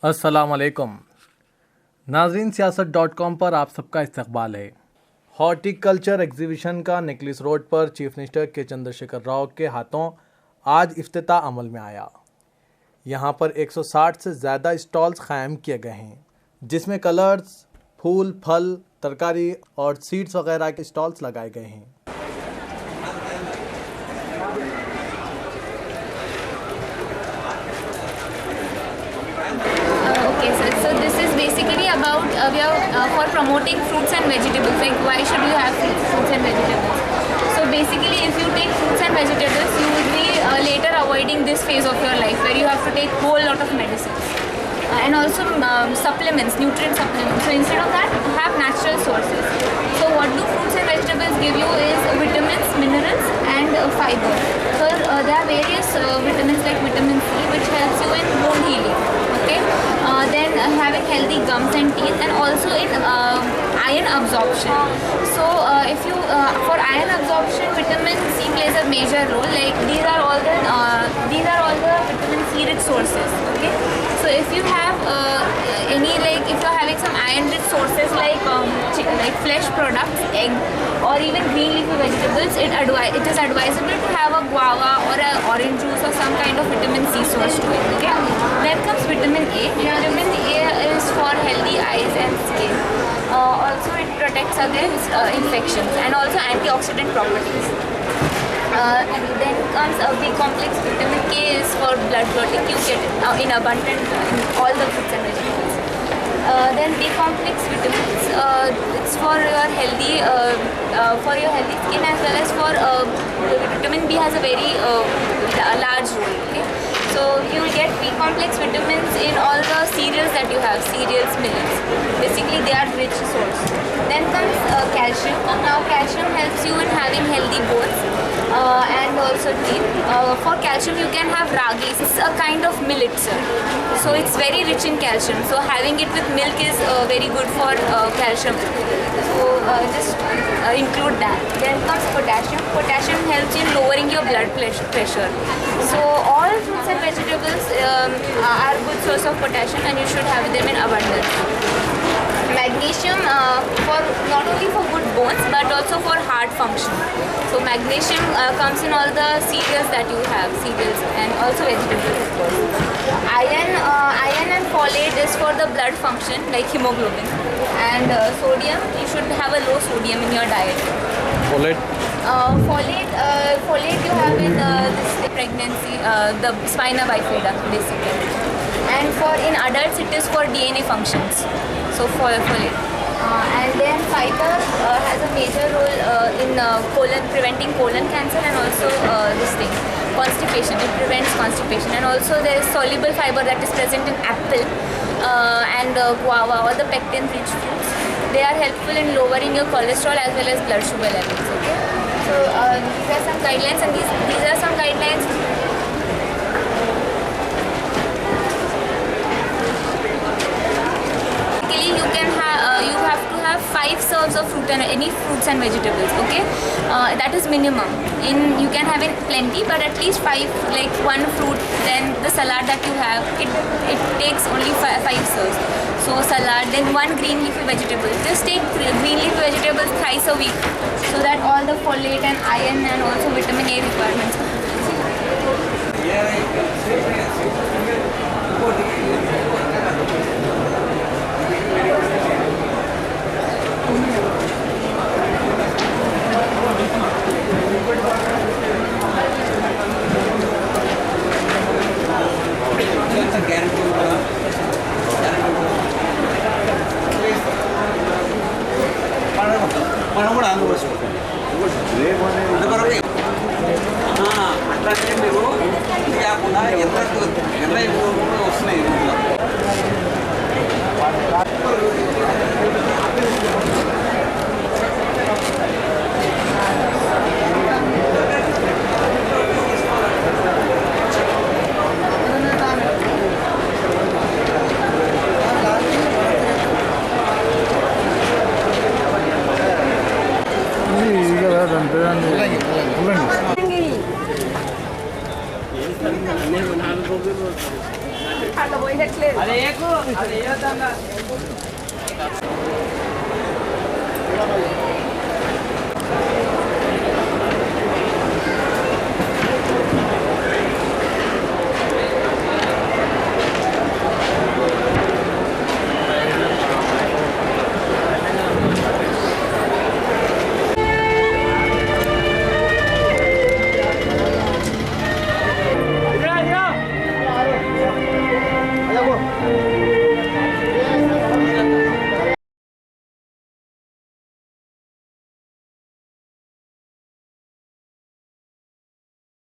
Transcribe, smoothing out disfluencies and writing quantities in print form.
अस्सलामुअलैकुम नाज़रीन, सियासत.com पर आप सबका इस्तकबाल है। हॉर्टिकल्चर एग्जीबिशन का नेकलेस रोड पर चीफ मिनिस्टर के चंद्रशेखर राव के हाथों आज इफ्तिताह अमल में आया। यहां पर 160 से ज़्यादा स्टॉल्स क़ायम किए गए हैं, जिसमें कलर्स, फूल, फल, तरकारी और सीड्स वगैरह के स्टॉल्स लगाए गए हैं। So this is basically about we are for promoting fruits and vegetables. Like, why should you have fruits and vegetables? So basically, if you take fruits and vegetables, you will be later avoiding this phase of your life where you have to take whole lot of medicines and also supplements, nutrient supplements. So instead of that, have natural sources. So what do fruits and vegetables give you is vitamins, minerals, and fiber. So there are various vitamins like vitamin C, which helps you in bone healing. Okay. Then having healthy gums and teeth, and also in iron absorption. So if you for iron absorption, vitamin C plays a major role. Like these are all the vitamin C rich sources. Okay. So if you have if you're having some iron rich sources like flesh products, egg, or even green leafy vegetables, it is advisable to have a guava or an orange juice or some kind of vitamin C source to it. Okay. Then comes vitamin A. Vitamin A is for healthy eyes and skin. Also, it protects against infections and also antioxidant properties. Then comes a B complex. Vitamin K is for blood clotting. You get it in abundant in all the fruits and vegetables. Then B complex vitamins. It's for your healthy skin, as well as for vitamin B has a very large role. Okay? So you will get B complex vitamins in all the cereals that you have, cereals, millets. Basically, they are rich source. Then comes calcium. Now, calcium helps you in having healthy bones and also teeth. For calcium, you can have ragi. It's a kind of millet, sir. So it's very rich in calcium. So having it with milk is very good for calcium. So just include that. Then comes potassium. Potassium helps in lowering your blood pressure. So all fruits and vegetables are good source of potassium, and you should have them in abundance. Magnesium for not only for good bones but also for heart function. So magnesium comes in all the cereals that you have, cereals and also vegetables, of course. Iron and folate is for the blood function, like hemoglobin. And sodium, you should have a low sodium in your diet. Folate? Folate you have in this pregnancy, the spina bifida basically. And in adults it is for DNA functions. So folate. And then fiber has a major role in preventing colon cancer, and also constipation. It prevents constipation. And also there is soluble fiber that is present in apple and guava, or the pectin-rich fruits. They are helpful in lowering your cholesterol as well as blood sugar levels. Okay. So these are some guidelines, and these are some guidelines. You have to have 5 serves of any fruits and vegetables. Okay, that is minimum. You can have it plenty, but at least 5, like 1 fruit. Then the salad that you have, it takes only 5 serves. So salad, then 1 green leafy vegetable. Just take green leafy vegetables thrice a week, so that all the folate and iron and also vitamin A requirements. మనం కూడా అందుకోవచ్చు అట్లాంటి మీరు ఇది కాకుండా ఎంత వస్తున్నాయి అదే